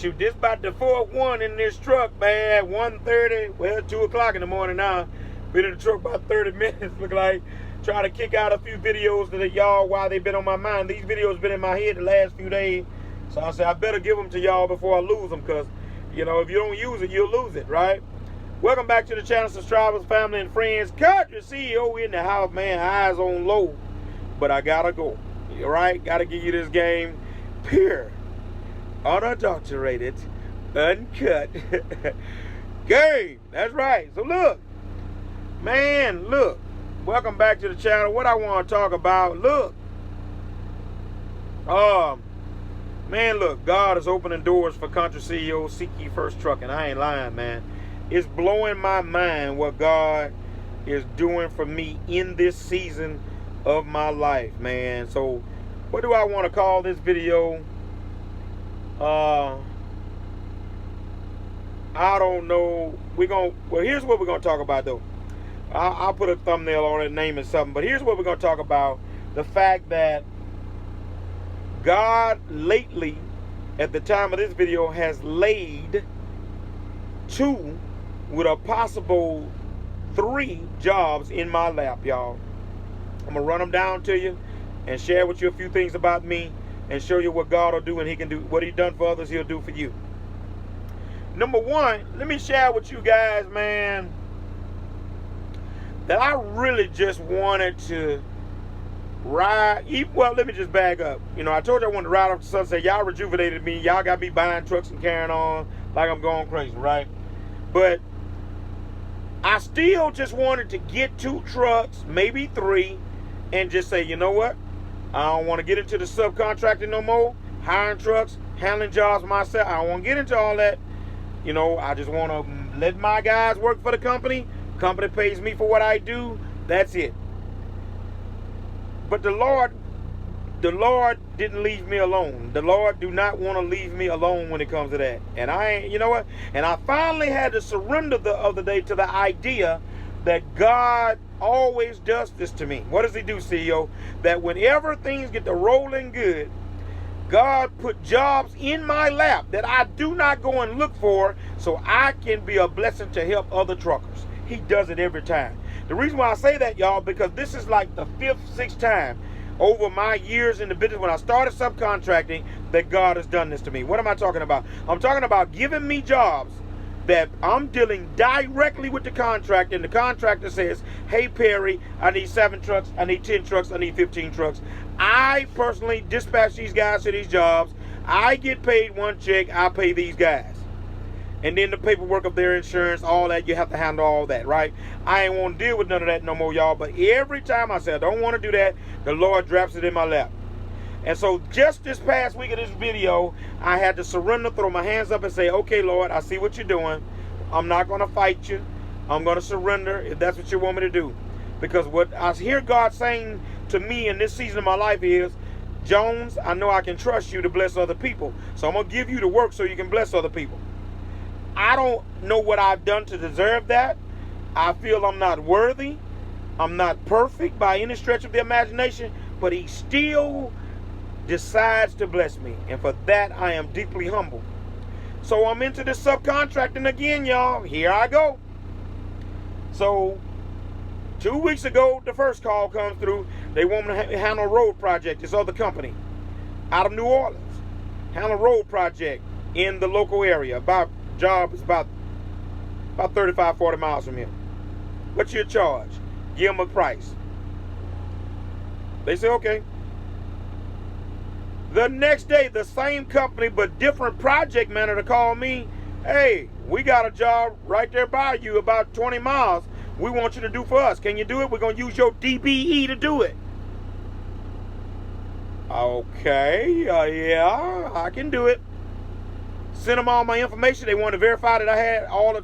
Shoot, this about the fourth one in this truck, man. 1:30, well, 2 o'clock in the morning now. Been in the truck about 30 minutes, look like. Trying to kick out a few videos to y'all while they've been on my mind. These videos been in my head the last few days. So I said, I better give them to y'all before I lose them, because, you know, if you don't use it, you'll lose it, right? Welcome back to the channel, subscribers, family, and friends. Country CEO in the house, man. Eyes on low. But I gotta go. All right? Gotta give you this game. Pure, unadulterated, uncut game. That's right. So look, man, look. Welcome back to the channel. What I want to talk about, look. Man, look, God is opening doors for country CEOs. Seek ye first trucking. I ain't lying, man. It's blowing my mind what God is doing for me in this season of my life, man. So what do I want to call this video? I don't know. Well, here's what we're gonna talk about, though. I'll put a thumbnail on it, name it something. But here's what we're gonna talk about: the fact that God lately, at the time of this video, has laid 2 with a possible 3 jobs in my lap, y'all. I'm gonna run them down to you and share with you a few things about me and show you what God will do, and He can do what He done for others, He'll do for you. Number 1, let me share with you guys, man, that I really just wanted to ride. Well, let me just back up. You know, I told you I wanted to ride off the sunset. Y'all rejuvenated me. Y'all got me buying trucks and carrying on like I'm going crazy, right? But I still just wanted to get 2 trucks, maybe 3, and just say, you know what? I don't want to get into the subcontracting no more, hiring trucks, handling jobs myself. I don't want to get into all that. You know, I just want to let my guys work for the company. Company pays me for what I do. That's it. But the Lord didn't leave me alone. The Lord do not want to leave me alone when it comes to that. And I ain't, you know what? And I finally had to surrender the other day to the idea that God always does this to me. What does He do, CEO? That whenever things get to rolling good, God put jobs in my lap that I do not go and look for, so I can be a blessing to help other truckers. He does it every time. The reason why I say that, y'all, because this is like the 5th, 6th time over my years in the business when I started subcontracting that God has done this to me. What am I talking about? I'm talking about giving me jobs that I'm dealing directly with the contractor, and the contractor says, hey, Perry, I need 7 trucks, I need 10 trucks, I need 15 trucks. I personally dispatch these guys to these jobs. I get paid 1 check, I pay these guys. And then the paperwork of their insurance, all that, you have to handle all that, right? I ain't want to deal with none of that no more, y'all. But every time I say I don't want to do that, the Lord drops it in my lap. And so just this past week of this video, I had to surrender, throw my hands up and say, okay, Lord, I see what you're doing. I'm not going to fight you. I'm going to surrender if that's what you want me to do. Because what I hear God saying to me in this season of my life is, Jones, I know I can trust you to bless other people. So I'm going to give you the work so you can bless other people. I don't know what I've done to deserve that. I feel I'm not worthy. I'm not perfect by any stretch of the imagination, but He still decides to bless me. And for that, I am deeply humble. So I'm into this subcontracting again, y'all. Here I go. So 2 weeks ago, the first call comes through. They want me to handle a road project. This other company out of New Orleans. Handle a road project in the local area. Job is about 35, 40 miles from here. What's your charge? Give them a price. They say, okay. The next day, the same company but different project manager called me. Hey, we got a job right there by you about 20 miles. We want you to do for us. Can you do it? We're going to use your DBE to do it. Okay, yeah, I can do it. Sent them all my information. They wanted to verify that I had all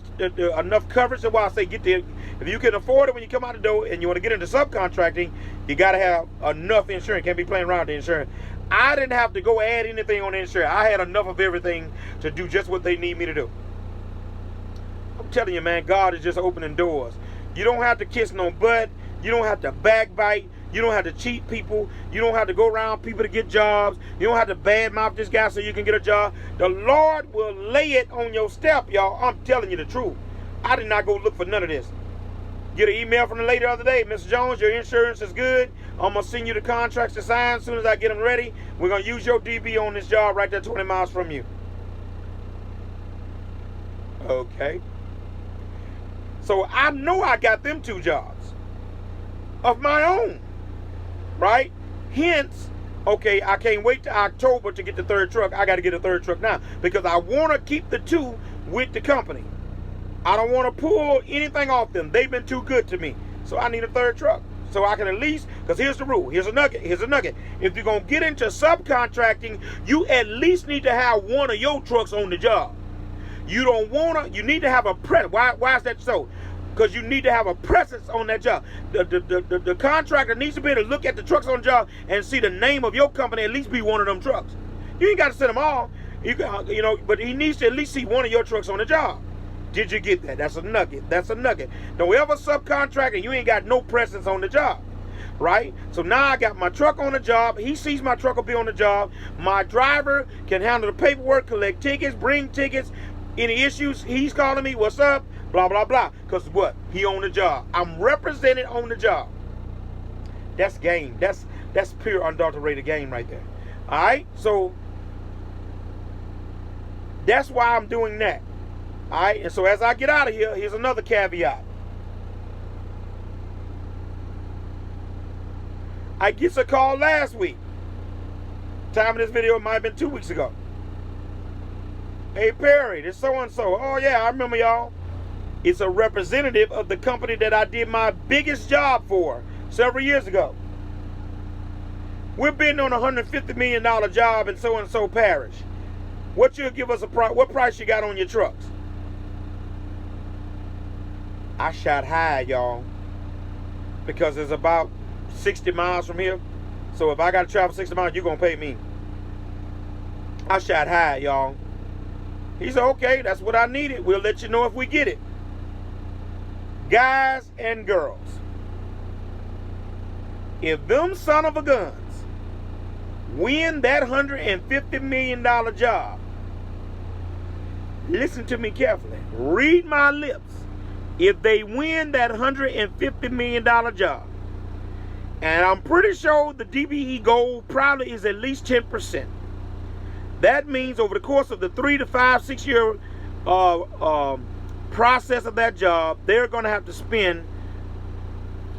enough coverage. So why I say if you can afford it when you come out the door and you want to get into subcontracting, you got to have enough insurance. Can't be playing around with the insurance. I didn't have to go add anything on the insurance. I had enough of everything to do just what they need me to do. I'm telling you, man, God is just opening doors. You don't have to kiss no butt. You don't have to backbite. You don't have to cheat people. You don't have to go around people to get jobs. You don't have to badmouth this guy so you can get a job. The Lord will lay it on your step, y'all. I'm telling you the truth. I did not go look for none of this. Get an email from the lady the other day. Mr. Jones, your insurance is good. I'm going to send you the contracts to sign as soon as I get them ready. We're going to use your DB on this job right there 20 miles from you. Okay. So I know I got them 2 jobs of my own, right? Hence, okay, I can't wait till October to get the 3rd truck. I got to get a 3rd truck now because I want to keep the 2 with the company. I don't want to pull anything off them. They've been too good to me. So I need a 3rd truck. So I can at least, because here's the rule. Here's a nugget. Here's a nugget. If you're going to get into subcontracting, you at least need to have one of your trucks on the job. You don't want to, you need to have a presence. Why is that so? Because you need to have a presence on that job. The contractor needs to be able to look at the trucks on the job and see the name of your company, at least be one of them trucks. You ain't got to send them all, you know, but he needs to at least see one of your trucks on the job. Did you get that? That's a nugget. That's a nugget. Don't ever subcontract and you ain't got no presence on the job, right? So now I got my truck on the job. He sees my truck will be on the job. My driver can handle the paperwork, collect tickets, bring tickets. Any issues, he's calling me, what's up? Blah, blah, blah. Because what? He on the job. I'm represented on the job. That's game. That's pure unadulterated game right there. All right? So that's why I'm doing that. All right? And so as I get out of here, here's another caveat. I get a call last week. Time of this video, it might have been 2 weeks ago. Hey, Perry, this so-and-so. Oh, yeah, I remember y'all. It's a representative of the company that I did my biggest job for several years ago. We're bidding on a $150 million job in so-and-so parish. What you'll give us what price you got on your trucks? I shot high, y'all, because it's about 60 miles from here. So if I got to travel 60 miles, you're going to pay me. I shot high, y'all. He said, okay, that's what I needed. We'll let you know if we get it. Guys and girls, if them son of a guns win that $150 million job, listen to me carefully. Read my lips. If they win that $150 million job, and I'm pretty sure the DBE goal probably is at least 10%. That means over the course of the 3 to 5, 6 year process of that job, they're going to have to spend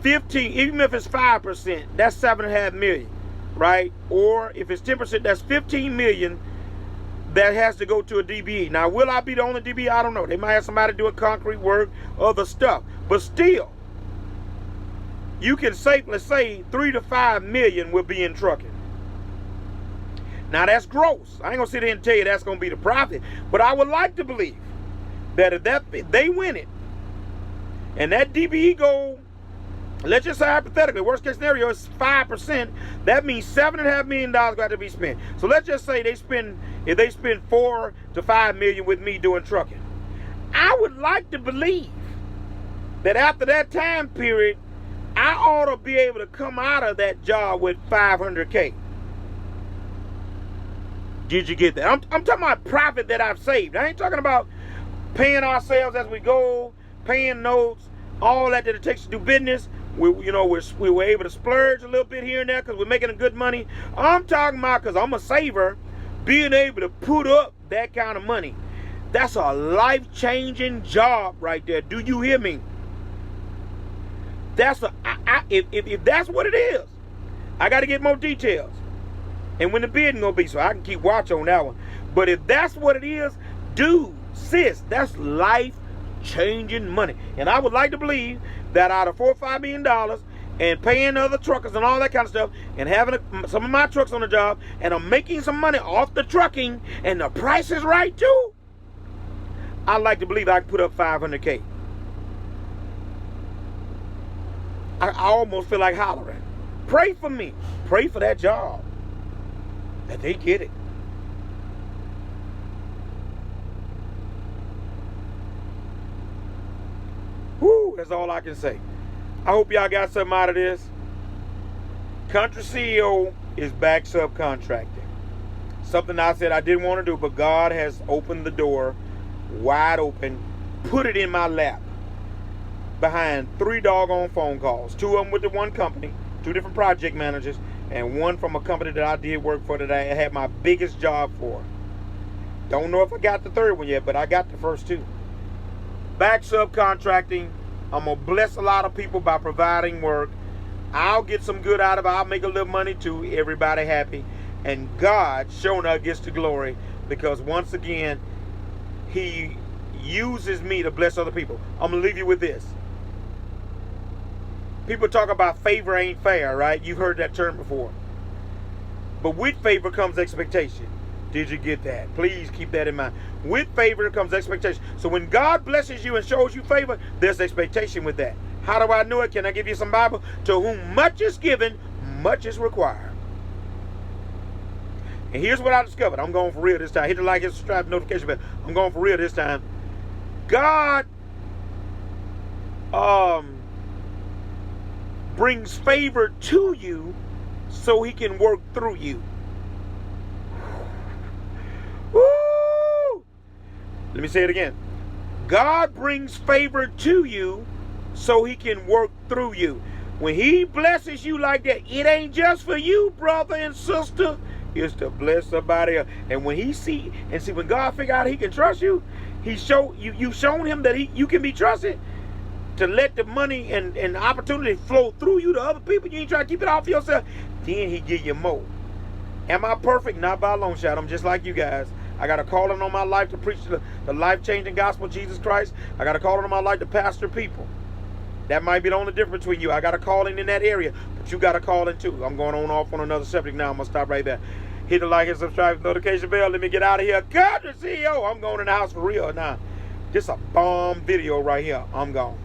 15, even if it's 5%, that's $7.5 million, right? Or if it's 10%, that's $15 million that has to go to a DBE. Now, will I be the only DBE? I don't know. They might have somebody doing concrete work, other stuff. But still, you can safely say 3 to 5 million will be in trucking. Now, that's gross. I ain't going to sit here and tell you that's going to be the profit. But I would like to believe that if they win it, and that DBE goal, let's just say hypothetically, worst case scenario is 5%, that means $7.5 million got to be spent. So let's just say if they spend 4 to 5 million with me doing trucking. I would like to believe that after that time period, I ought to be able to come out of that job with $500K. Did you get that? I'm talking about profit that I've saved. I ain't talking about paying ourselves as we go, paying notes, all that it takes to do business. We were able to splurge a little bit here and there because we're making good money. I'm talking about, because I'm a saver, being able to put up that kind of money. That's a life-changing job right there. Do you hear me? If that's what it is, I got to get more details. And when the bidding gonna be, so I can keep watch on that one. But if that's what it is, dude, sis, that's life-changing money. And I would like to believe that out of $4 or $5 million and paying other truckers and all that kind of stuff and having some of my trucks on the job and I'm making some money off the trucking and the price is right too, I'd like to believe I can put up $500K. I almost feel like hollering. Pray for me. Pray for that job, that they get it. Woo, that's all I can say. I hope y'all got something out of this. Country CEO is back subcontracting. Something I said I didn't want to do, but God has opened the door wide open, put it in my lap behind 3 doggone phone calls. 2 of them with the one company, 2 different project managers, and 1 from a company that I did work for that I had my biggest job for. Don't know if I got the 3rd one yet, but I got the first 2. Back subcontracting. I'm going to bless a lot of people by providing work. I'll get some good out of it. I'll make a little money too. Everybody happy. And God, sure enough, gets the glory, because once again, He uses me to bless other people. I'm going to leave you with this. People talk about favor ain't fair, right? You've heard that term before. But with favor comes expectation. Did you get that? Please keep that in mind. With favor comes expectation. So when God blesses you and shows you favor, there's expectation with that. How do I know it? Can I give you some Bible? To whom much is given, much is required. And here's what I discovered. I'm going for real this time. Hit the like, hit the subscribe, notification bell. I'm going for real this time. God brings favor to you so He can work through you. Woo! Let me say it again. God brings favor to you so He can work through you. When He blesses you like that, it ain't just for you, brother and sister. It's to bless somebody else. And when when God figure out He can trust you, you've shown Him that you can be trusted to let the money and opportunity flow through you to other people. You ain't trying to keep it all for yourself. Then He give you more. Am I perfect? Not by a long shot. I'm just like you guys. I got a calling on my life to preach the life-changing gospel of Jesus Christ. I got a calling on my life to pastor people. That might be the only difference between you. I got a calling in that area, but you got a calling too. I'm going off on another subject now. I'm going to stop right there. Hit the like and subscribe, notification bell. Let me get out of here. Country CEO. I'm going in the house for real now. Just a bomb video right here. I'm gone.